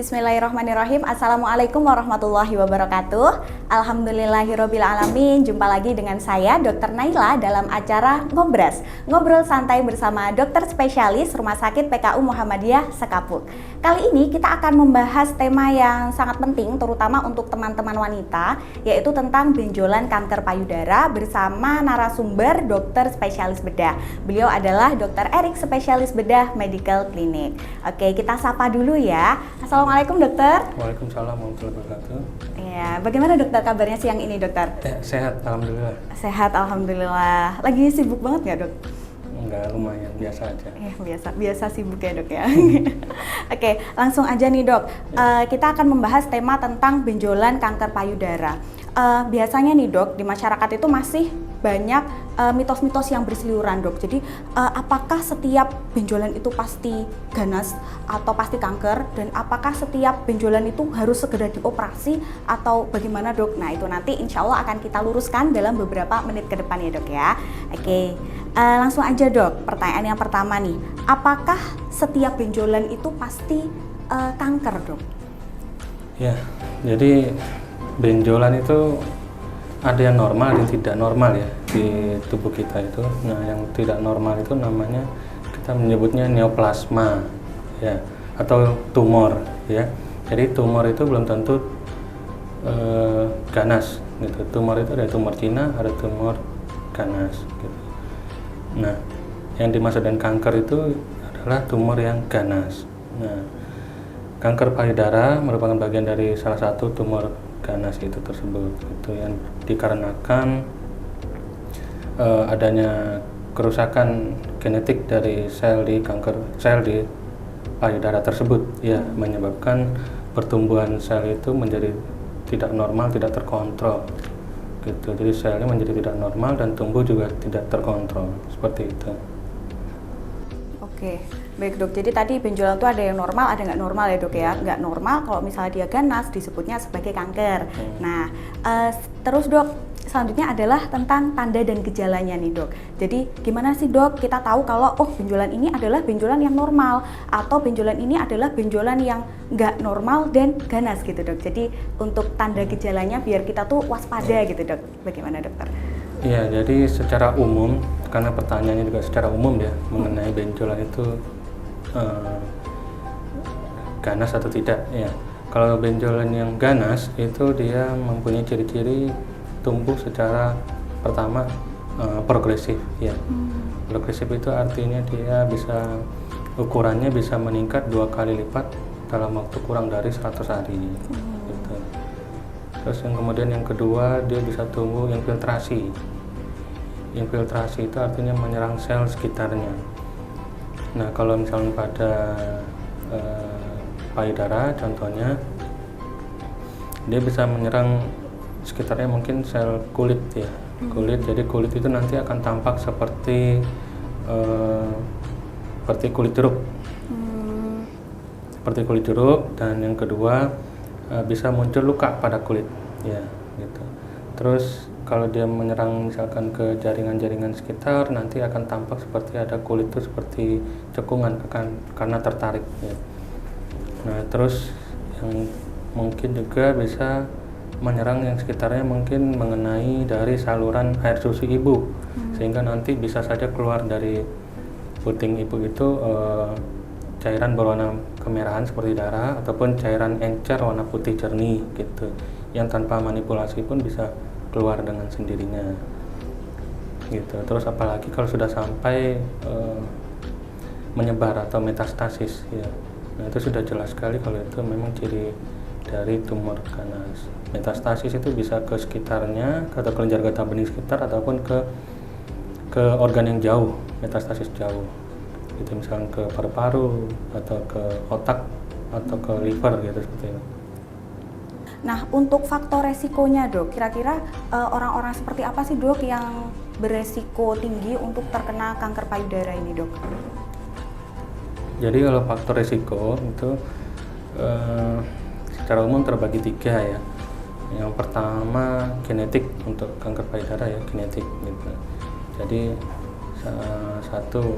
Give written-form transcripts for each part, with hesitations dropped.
Bismillahirrahmanirrahim. Assalamualaikum warahmatullahi wabarakatuh. Alhamdulillahirabbil alamin. Jumpa lagi dengan saya Dr. Naila dalam acara Ngobras, ngobrol santai bersama dokter spesialis Rumah Sakit PKU Muhammadiyah Sekapuk. Kali ini kita akan membahas tema yang sangat penting terutama untuk teman-teman wanita, yaitu tentang benjolan kanker payudara bersama narasumber dokter spesialis bedah. Beliau adalah Dr. Erik, spesialis bedah Medical Clinic. Oke, kita sapa dulu ya. Assalamualaikum dokter. Waalaikumsalam warahmatullahi wabarakatuh. Ya, bagaimana dokter kabarnya siang ini dokter? Sehat, alhamdulillah. Sehat, alhamdulillah. Lagi sibuk banget nggak dok? Enggak, lumayan, biasa aja. Biasa sibuk ya dok ya. Oke, langsung aja nih dok. Kita akan membahas tema tentang benjolan kanker payudara. Biasanya nih dok, di masyarakat itu masih banyak mitos-mitos yang berseliweran dok. Jadi apakah setiap benjolan itu pasti ganas atau pasti kanker, dan apakah setiap benjolan itu harus segera dioperasi atau bagaimana dok? Nah itu nanti insya Allah akan kita luruskan dalam beberapa menit ke depan ya dok ya. Oke, langsung aja dok. Pertanyaan yang pertama nih, apakah setiap benjolan itu pasti kanker dok? Ya, jadi benjolan itu ada yang normal dan tidak normal ya di tubuh kita itu. Nah, yang tidak normal itu namanya, kita menyebutnya neoplasma ya, atau tumor ya. Jadi tumor itu belum tentu ganas gitu. Tumor itu ada tumor Cina, ada tumor ganas gitu. Nah, yang dimaksud dengan kanker itu adalah tumor yang ganas. Nah, kanker payudara merupakan bagian dari salah satu tumor ganas itu tersebut, itu yang dikarenakan adanya kerusakan genetik dari sel di payudara tersebut ya, menyebabkan pertumbuhan sel itu menjadi tidak normal, tidak terkontrol gitu. Jadi selnya menjadi tidak normal dan tumbuh juga tidak terkontrol, seperti itu. Oke, baik dok. Jadi tadi benjolan itu ada yang normal, ada nggak normal ya dok ya. Nggak normal kalau misalnya dia ganas disebutnya sebagai kanker. Nah, terus dok, selanjutnya adalah tentang tanda dan gejalanya nih dok. Jadi gimana sih dok kita tahu kalau benjolan ini adalah benjolan yang normal atau benjolan ini adalah benjolan yang nggak normal dan ganas gitu dok. Jadi untuk tanda gejalanya biar kita tuh waspada gitu dok. Bagaimana dokter? Ya, jadi secara umum, karena pertanyaannya juga secara umum ya, mengenai benjolan itu ganas atau tidak ya. Kalau benjolan yang ganas itu dia mempunyai ciri-ciri tumbuh secara pertama progresif ya. Progresif itu artinya dia bisa, ukurannya bisa meningkat 2 kali lipat dalam waktu kurang dari 100 hari gitu. Terus yang kemudian yang kedua, dia bisa tumbuh infiltrasi. Infiltrasi itu artinya menyerang sel sekitarnya. Nah, kalau misalnya pada payudara contohnya, dia bisa menyerang sekitarnya, mungkin sel kulit ya. Kulit, jadi kulit itu nanti akan tampak seperti kulit jeruk. Seperti kulit jeruk. Dan yang kedua, bisa muncul luka pada kulit ya gitu. Terus kalau dia menyerang misalkan ke jaringan-jaringan sekitar, nanti akan tampak seperti ada kulit itu seperti cekungan karena tertarik ya. Nah, terus yang mungkin juga bisa menyerang yang sekitarnya, mungkin mengenai dari saluran air susu ibu, sehingga nanti bisa saja keluar dari puting ibu itu cairan berwarna kemerahan seperti darah, ataupun cairan encer warna putih jernih gitu, yang tanpa manipulasi pun bisa keluar dengan sendirinya gitu. Terus apalagi kalau sudah sampai menyebar atau metastasis ya. Nah, itu sudah jelas sekali kalau itu memang ciri dari tumor ganas. Metastasis itu bisa ke sekitarnya, ke kelenjar getah bening sekitar, ataupun ke organ yang jauh, metastasis jauh. Itu misalnya ke paru-paru atau ke otak atau ke liver gitu, seperti itu. Nah, untuk faktor resikonya dok, kira-kira orang-orang seperti apa sih dok yang beresiko tinggi untuk terkena kanker payudara ini dok? Jadi kalau faktor resiko itu secara umum terbagi 3 ya. Yang pertama genetik untuk kanker payudara ya, genetik gitu. Jadi satu,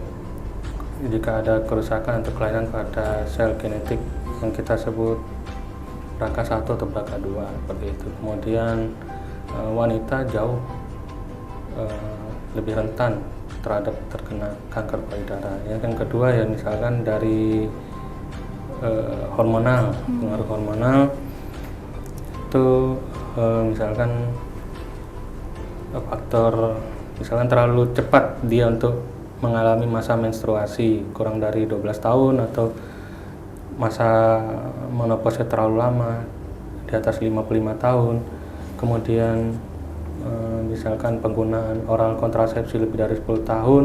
jika ada kerusakan atau kelainan pada sel genetik yang kita sebut BRCA1 atau BRCA2 seperti itu. Kemudian wanita jauh lebih rentan terhadap terkena kanker payudara. Yang kedua ya misalkan dari hormonal, pengaruh hormonal itu misalkan faktor misalkan terlalu cepat dia untuk mengalami masa menstruasi kurang dari 12 tahun atau masa menopause terlalu lama di atas 55 tahun, kemudian misalkan penggunaan oral kontrasepsi lebih dari 10 tahun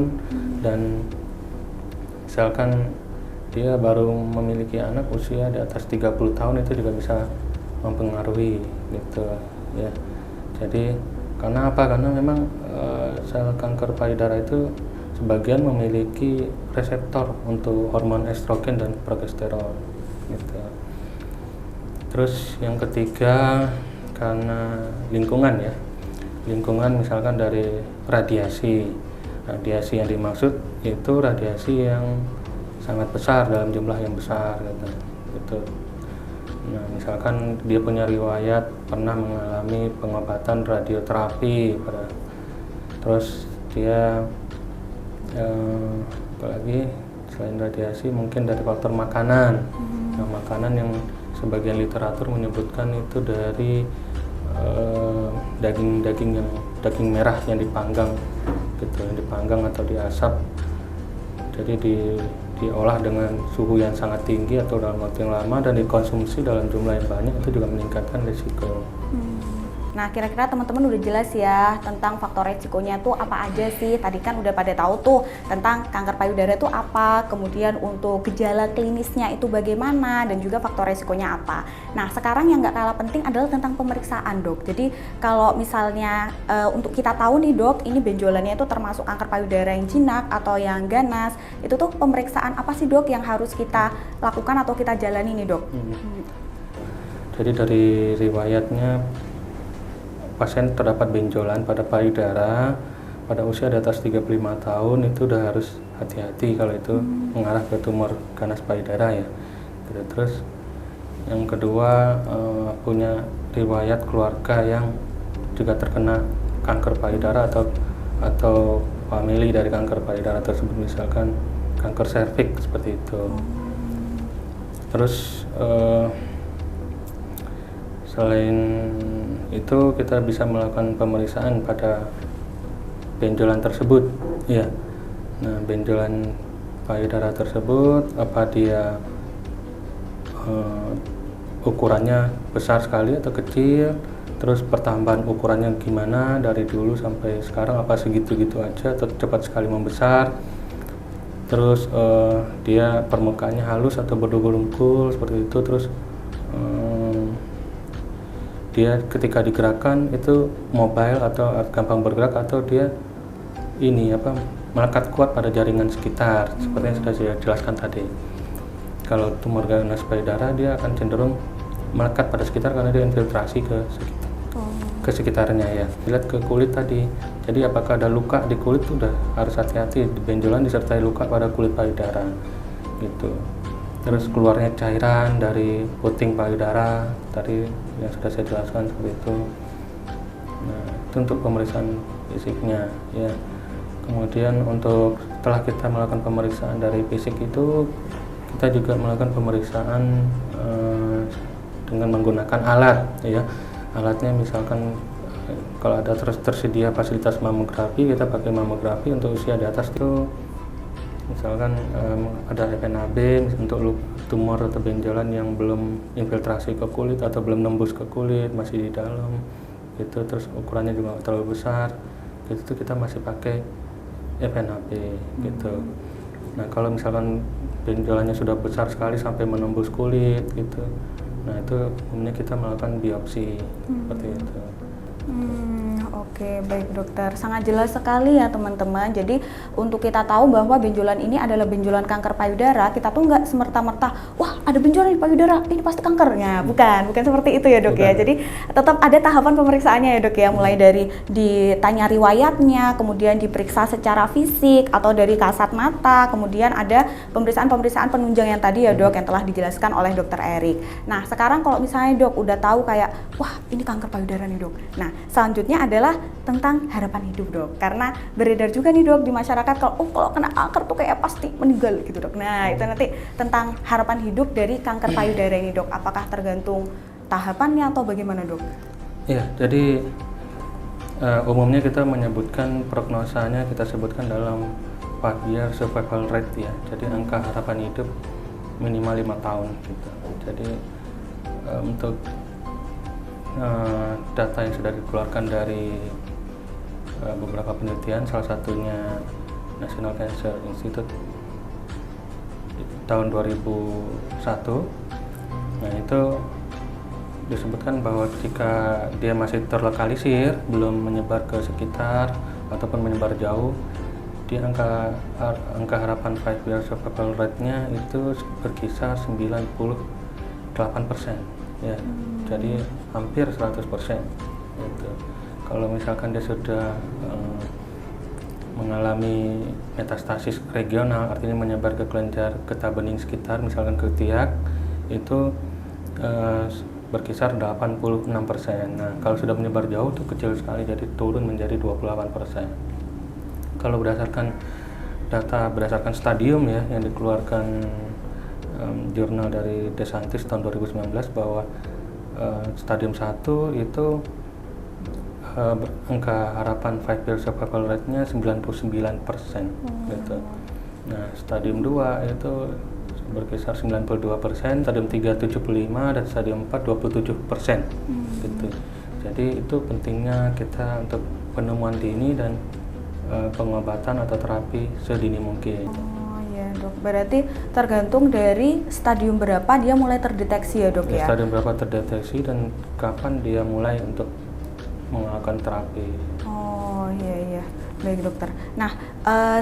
dan misalkan dia baru memiliki anak usia di atas 30 tahun itu juga bisa mempengaruhi gitu ya. Jadi karena apa? Karena memang sel kanker payudara itu sebagian memiliki reseptor untuk hormon estrogen dan progesteron gitu. Terus yang ketiga karena lingkungan ya. Lingkungan misalkan dari radiasi. Radiasi yang dimaksud itu radiasi yang sangat besar dalam jumlah yang besar gitu. Nah, misalkan dia punya riwayat pernah mengalami pengobatan radioterapi terus dia apalagi selain radiasi mungkin dari faktor makanan. Nah, makanan yang sebagian literatur menyebutkan itu dari daging merah yang dipanggang gitu, yang dipanggang atau diasap. Jadi diolah dengan suhu yang sangat tinggi atau dalam waktu yang lama dan dikonsumsi dalam jumlah yang banyak itu juga meningkatkan risiko. Nah, kira-kira teman-teman udah jelas ya tentang faktor resikonya tuh apa aja sih. Tadi kan udah pada tahu tuh tentang kanker payudara itu apa, kemudian untuk gejala klinisnya itu bagaimana, dan juga faktor resikonya apa. Nah, sekarang yang nggak kalah penting adalah tentang pemeriksaan, Dok. Jadi kalau misalnya untuk kita tahu nih, Dok, ini benjolannya itu termasuk kanker payudara yang jinak atau yang ganas, itu tuh pemeriksaan apa sih, Dok, yang harus kita lakukan atau kita jalani nih, Dok? Jadi dari riwayatnya pasien terdapat benjolan pada payudara pada usia di atas 35 tahun itu udah harus hati-hati kalau itu mengarah ke tumor ganas payudara ya. Terus yang kedua punya riwayat keluarga yang juga terkena kanker payudara atau famili dari kanker payudara tersebut, misalkan kanker serviks seperti itu. Terus selain itu kita bisa melakukan pemeriksaan pada benjolan tersebut ya. Nah, benjolan payudara tersebut apa dia ukurannya besar sekali atau kecil, terus pertambahan ukurannya gimana dari dulu sampai sekarang, apa segitu-gitu aja atau cepat sekali membesar, terus dia permukaannya halus atau berdengkul seperti itu, terus dia ketika digerakkan itu mobile atau gampang bergerak atau dia melekat kuat pada jaringan sekitar seperti yang sudah saya jelaskan tadi. Kalau tumor ganas payudara dia akan cenderung melekat pada sekitar karena dia infiltrasi ke sekitarnya ya. Lihat ke kulit tadi. Jadi apakah ada luka di kulit itu udah harus hati-hati. Benjolan disertai luka pada kulit payudara gitu. Terus keluarnya cairan dari puting payudara tadi yang sudah saya jelaskan seperti itu. Nah, itu untuk pemeriksaan fisiknya ya. Kemudian untuk setelah kita melakukan pemeriksaan dari fisik itu, kita juga melakukan pemeriksaan dengan menggunakan alat ya. Alatnya misalkan kalau ada tersedia fasilitas mamografi, kita pakai mamografi untuk usia di atas itu. Misalkan ada FNAB untuk tumor atau benjolan yang belum infiltrasi ke kulit atau belum nembus ke kulit, masih di dalam gitu, terus ukurannya juga nggak terlalu besar gitu, kita masih pakai FNAB gitu. Nah, kalau misalkan benjolannya sudah besar sekali sampai menembus kulit gitu, nah itu umumnya kita melakukan biopsi seperti itu. Oke, baik dokter. Sangat jelas sekali ya teman-teman. Jadi untuk kita tahu bahwa benjolan ini adalah benjolan kanker payudara, kita tuh nggak semerta-merta, wah ada benjolan di payudara, ini pasti kankernya. Bukan seperti itu ya dok ya. Jadi tetap ada tahapan pemeriksaannya ya dok ya. Mulai dari ditanya riwayatnya, kemudian diperiksa secara fisik atau dari kasat mata, kemudian ada pemeriksaan penunjang yang tadi ya dok yang telah dijelaskan oleh dokter Erik. Nah sekarang kalau misalnya dok udah tahu kayak, wah ini kanker payudara nih dok. Nah selanjutnya adalah tentang harapan hidup dok, karena beredar juga nih dok di masyarakat kalau kena kanker tuh kayak pasti meninggal gitu dok. Nah itu nanti tentang harapan hidup dari kanker payudara ini dok, apakah tergantung tahapannya atau bagaimana dok? Ya, jadi umumnya kita menyebutkan prognosanya kita sebutkan dalam 5-year survival rate ya, jadi angka harapan hidup minimal 5 tahun gitu. Jadi untuk data yang sudah dikeluarkan dari beberapa penelitian, salah satunya National Cancer Institute tahun 2001. Nah itu disebutkan bahwa jika dia masih terlokalisir, belum menyebar ke sekitar ataupun menyebar jauh, di angka harapan 5-year survival rate-nya itu berkisar 98% ya. Jadi hampir 100% gitu. Kalau misalkan dia sudah mengalami metastasis regional, artinya menyebar ke kelenjar getah bening sekitar, misalkan ke ketiak, itu berkisar 86%. Nah, kalau sudah menyebar jauh itu kecil sekali, jadi turun menjadi 28%. Kalau berdasarkan data berdasarkan stadium ya yang dikeluarkan jurnal dari The Scientist tahun 2019 bahwa stadium 1 itu angka harapan 5-year survival rate-nya 99% gitu. Nah, stadium 2 itu berkisar 92%, stadium 3 75 dan stadium 4 27% gitu. Jadi itu pentingnya kita untuk penemuan dini dan pengobatan atau terapi sedini mungkin. Dok, berarti tergantung dari stadium berapa dia mulai terdeteksi ya dok ya? Stadium berapa terdeteksi dan kapan dia mulai untuk melakukan terapi. Oh iya, baik dokter. Nah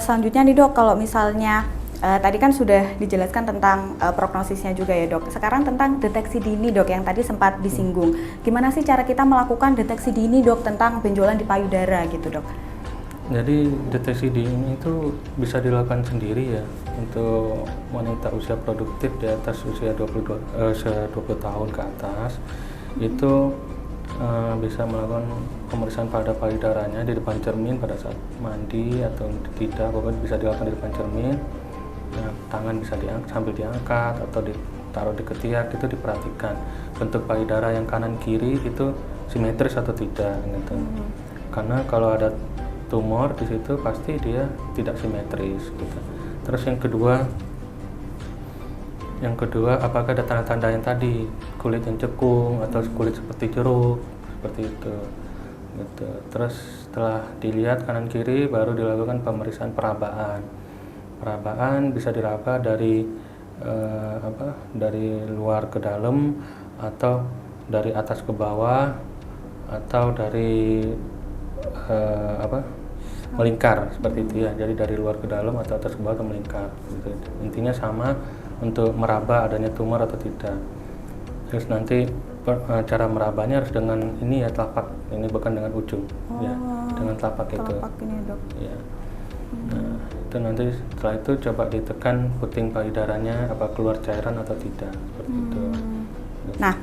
selanjutnya nih dok, kalau misalnya tadi kan sudah dijelaskan tentang prognosisnya juga ya dok. Sekarang tentang deteksi dini dok yang tadi sempat disinggung. Gimana sih cara kita melakukan deteksi dini dok tentang benjolan di payudara gitu dok? Jadi deteksi dini itu bisa dilakukan sendiri ya untuk wanita usia produktif di atas usia 20 tahun ke atas. Itu bisa melakukan pemeriksaan pada payudaranya di depan cermin pada saat mandi atau tidak, pokoknya bisa dilakukan di depan cermin. Nah, tangan bisa sambil diangkat atau ditaruh di ketiak, itu diperhatikan bentuk payudara yang kanan kiri itu simetris atau tidak gitu. Karena kalau ada tumor di situ pasti dia tidak simetris gitu. Terus yang kedua apakah ada tanda-tanda yang tadi, kulit yang cekung atau kulit seperti jeruk seperti itu gitu. Terus setelah dilihat kanan kiri baru dilakukan pemeriksaan perabaan. Perabaan bisa diraba dari dari luar ke dalam atau dari atas ke bawah atau dari melingkar seperti itu ya. Jadi dari luar ke dalam atau atas ke bawah atau melingkar gitu. Intinya sama untuk meraba adanya tumor atau tidak. Terus nanti cara merabanya harus dengan ini ya, telapak, ini bukan dengan ujung ya, dengan telapak itu ini, dok. ya. Nah itu nanti setelah itu coba ditekan puting payudaranya apa keluar cairan atau tidak seperti itu. Nah,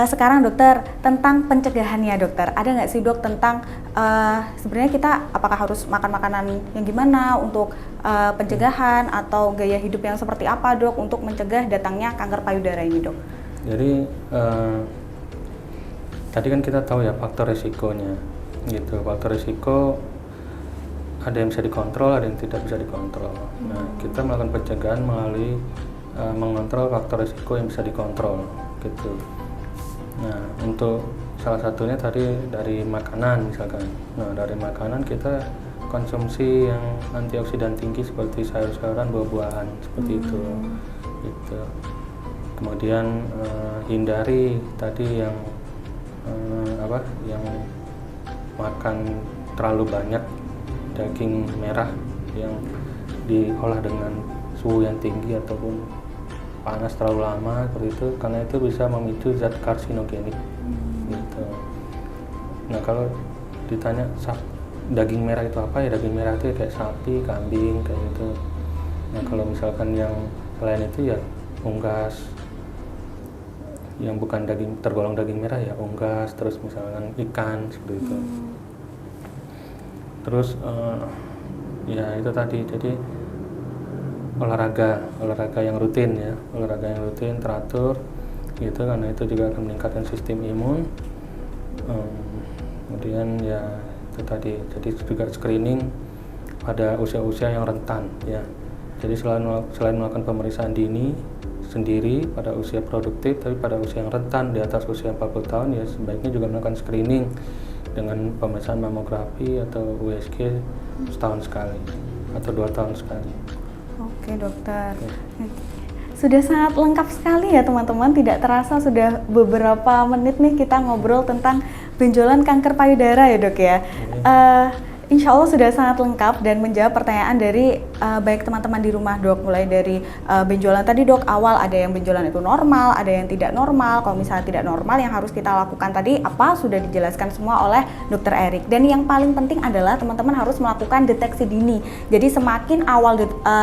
sekarang dokter tentang pencegahannya dokter, ada nggak sih dok tentang sebenarnya kita apakah harus makan makanan yang gimana untuk pencegahan atau gaya hidup yang seperti apa dok untuk mencegah datangnya kanker payudara ini dok? Jadi tadi kan kita tahu ya faktor risikonya gitu. Faktor risiko ada yang bisa dikontrol, ada yang tidak bisa dikontrol. Nah, kita melakukan pencegahan melalui mengontrol faktor risiko yang bisa dikontrol gitu. Nah, untuk salah satunya tadi dari makanan misalkan. Nah, dari makanan kita konsumsi yang antioksidan tinggi seperti sayur-sayuran, buah-buahan seperti itu. Gitu. Kemudian hindari tadi yang yang makan terlalu banyak daging merah yang diolah dengan suhu yang tinggi ataupun panas terlalu lama seperti itu, karena itu bisa memicu zat karsinogenik gitu. Nah kalau ditanya daging merah itu apa, ya daging merah itu kayak sapi, kambing kayak gitu. Nah kalau misalkan yang lain itu ya unggas, yang bukan tergolong daging merah ya unggas, terus misalkan ikan seperti itu. Terus ya itu tadi, jadi olahraga yang rutin ya, olahraga yang rutin teratur gitu, karena itu juga akan meningkatkan sistem imun. Kemudian ya itu tadi, jadi juga screening pada usia-usia yang rentan ya. Jadi selain melakukan pemeriksaan dini sendiri pada usia produktif, tapi pada usia yang rentan di atas usia 40 tahun ya sebaiknya juga melakukan screening dengan pemeriksaan mamografi atau USG setahun sekali atau 2 tahun sekali. Oke dokter, sudah sangat lengkap sekali ya teman-teman, tidak terasa sudah beberapa menit nih kita ngobrol tentang benjolan kanker payudara ya dok ya. Insya Allah sudah sangat lengkap dan menjawab pertanyaan dari baik teman-teman di rumah dok, mulai dari benjolan tadi dok, awal ada yang benjolan itu normal, ada yang tidak normal. Kalau misalnya tidak normal yang harus kita lakukan tadi apa sudah dijelaskan semua oleh dokter Erik. Dan yang paling penting adalah teman-teman harus melakukan deteksi dini. Jadi semakin awal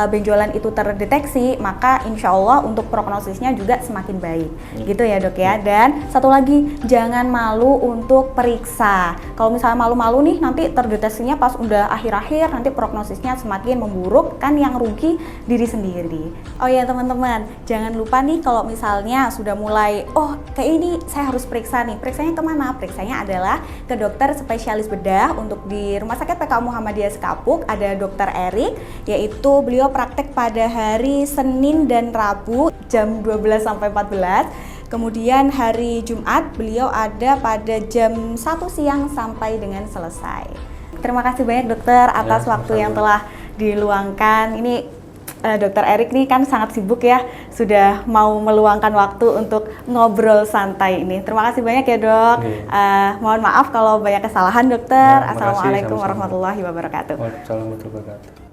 benjolan itu terdeteksi, maka insya Allah untuk prognosisnya juga semakin baik. Gitu ya dok ya. Dan satu lagi, jangan malu untuk periksa. Kalau misalnya malu-malu nih nanti terdeteksinya pas udah akhir-akhir, nanti prognosisnya semakin memburuk, kan yang rugi diri sendiri. Oh ya teman-teman, jangan lupa nih kalau misalnya sudah mulai, oh kayak ini saya harus periksa nih, periksanya kemana? Periksanya adalah ke dokter spesialis bedah. Untuk di Rumah Sakit PKU Muhammadiyah Sekapuk ada dokter Erik, yaitu beliau praktek pada hari Senin dan Rabu jam 12 sampai 14. Kemudian hari Jumat beliau ada pada jam 1 siang sampai dengan selesai. Terima kasih banyak dokter atas waktu yang telah diluangkan. Ini dokter Erik nih kan sangat sibuk ya, sudah mau meluangkan waktu untuk ngobrol santai ini. Terima kasih banyak ya dok. Mohon maaf kalau banyak kesalahan dokter. Ya, Assalamualaikum warahmatullahi wabarakatuh. Waalaikumsalam warahmatullahi wabarakatuh.